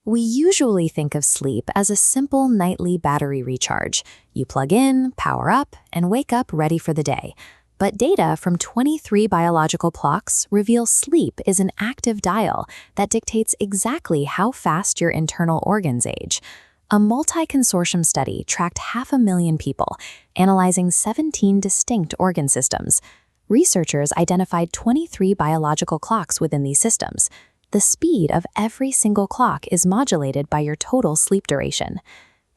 We usually think of sleep as a simple nightly battery recharge. You plug in, power up, and wake up ready for the day. But data from 23 biological clocks reveal sleep is an active dial that dictates exactly how fast your internal organs age. A MULTI Consortium study tracked 500,000 people, analyzing 17 distinct organ systems. Researchers identified 23 biological clocks within these systems. The speed of every single clock is modulated by your total sleep duration.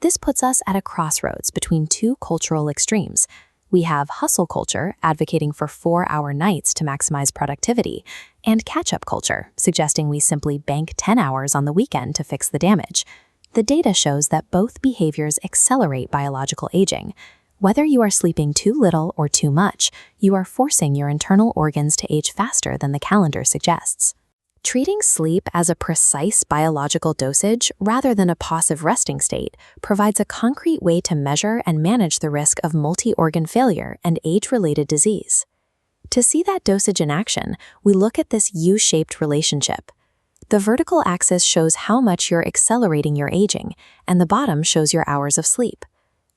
This puts us at a crossroads between two cultural extremes. We have hustle culture, advocating for 4-hour nights to maximize productivity, and catch-up culture, suggesting we simply bank 10 hours on the weekend to fix the damage. The data shows that both behaviors accelerate biological aging. Whether you are sleeping too little or too much, you are forcing your internal organs to age faster than the calendar suggests. Treating sleep as a precise biological dosage rather than a passive resting state provides a concrete way to measure and manage the risk of multi-organ failure and age-related disease. To see that dosage in action, we look at this U-shaped relationship. The vertical axis shows how much you're accelerating your aging, and the bottom shows your hours of sleep.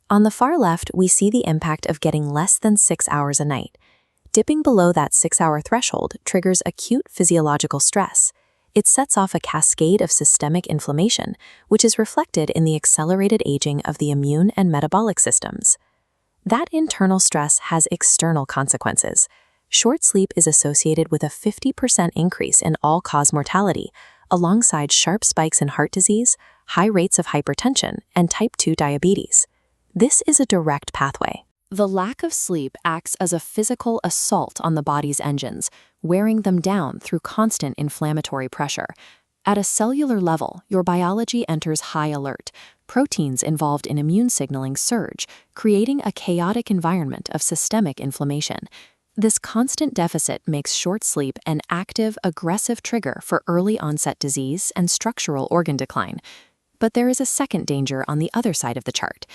On the far left, we see the impact of getting less than 6 hours a night. Dipping below that 6-hour threshold triggers acute physiological stress. It sets off a cascade of systemic inflammation, which is reflected in the accelerated aging of the immune and metabolic systems. That internal stress has external consequences. Short sleep is associated with a 50% increase in all-cause mortality, alongside sharp spikes in heart disease, high rates of hypertension, and type 2 diabetes. This is a direct pathway. The lack of sleep acts as a physical assault on the body's engines, wearing them down through constant inflammatory pressure. At a cellular level, your biology enters high alert. Proteins involved in immune signaling surge, creating a chaotic environment of systemic inflammation. This constant deficit makes short sleep an active, aggressive trigger for early-onset disease and structural organ decline. But there is a second danger on the other side of the chart.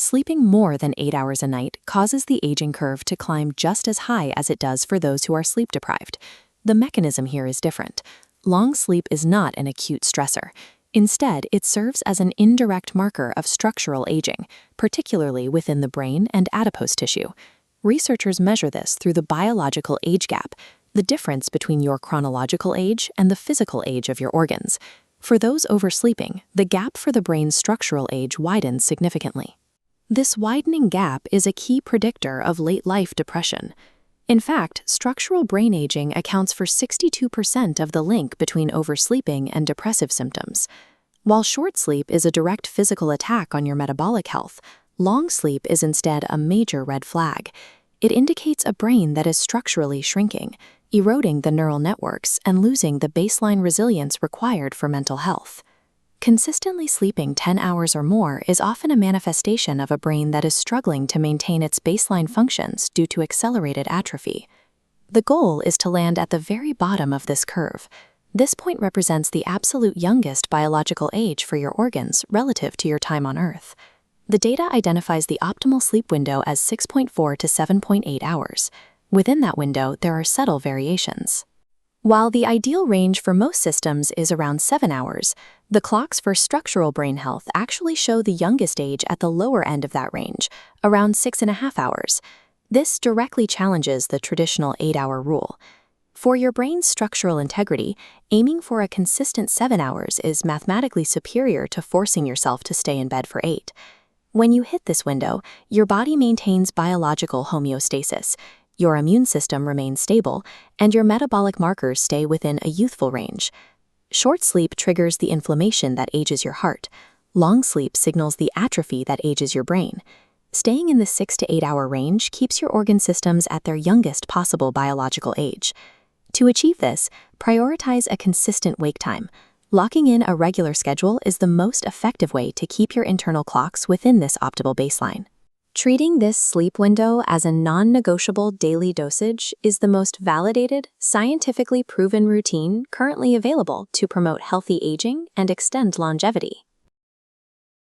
Sleeping more than 8 hours a night causes the aging curve to climb just as high as it does for those who are sleep-deprived. The mechanism here is different. Long sleep is not an acute stressor. Instead, it serves as an indirect marker of structural aging, particularly within the brain and adipose tissue. Researchers measure this through the biological age gap, the difference between your chronological age and the physical age of your organs. For those oversleeping, the gap for the brain's structural age widens significantly. This widening gap is a key predictor of late-life depression. In fact, structural brain aging accounts for 62% of the link between oversleeping and depressive symptoms. While short sleep is a direct physical attack on your metabolic health, long sleep is instead a major red flag. It indicates a brain that is structurally shrinking, eroding the neural networks and losing the baseline resilience required for mental health. Consistently sleeping 10 hours or more is often a manifestation of a brain that is struggling to maintain its baseline functions due to accelerated atrophy. The goal is to land at the very bottom of this curve. This point represents the absolute youngest biological age for your organs relative to your time on Earth. The data identifies the optimal sleep window as 6.4 to 7.8 hours. Within that window, there are subtle variations. While the ideal range for most systems is around 7 hours, the clocks for structural brain health actually show the youngest age at the lower end of that range, around 6.5 hours. This directly challenges the traditional 8-hour rule. For your brain's structural integrity, aiming for a consistent 7 hours is mathematically superior to forcing yourself to stay in bed for 8. When you hit this window, your body maintains biological homeostasis, your immune system remains stable, and your metabolic markers stay within a youthful range. Short sleep triggers the inflammation that ages your heart. Long sleep signals the atrophy that ages your brain. Staying in the 6 to 8 hour range keeps your organ systems at their youngest possible biological age. To achieve this, prioritize a consistent wake time. Locking in a regular schedule is the most effective way to keep your internal clocks within this optimal baseline. Treating this sleep window as a non-negotiable daily dosage is the most validated, scientifically proven routine currently available to promote healthy aging and extend longevity.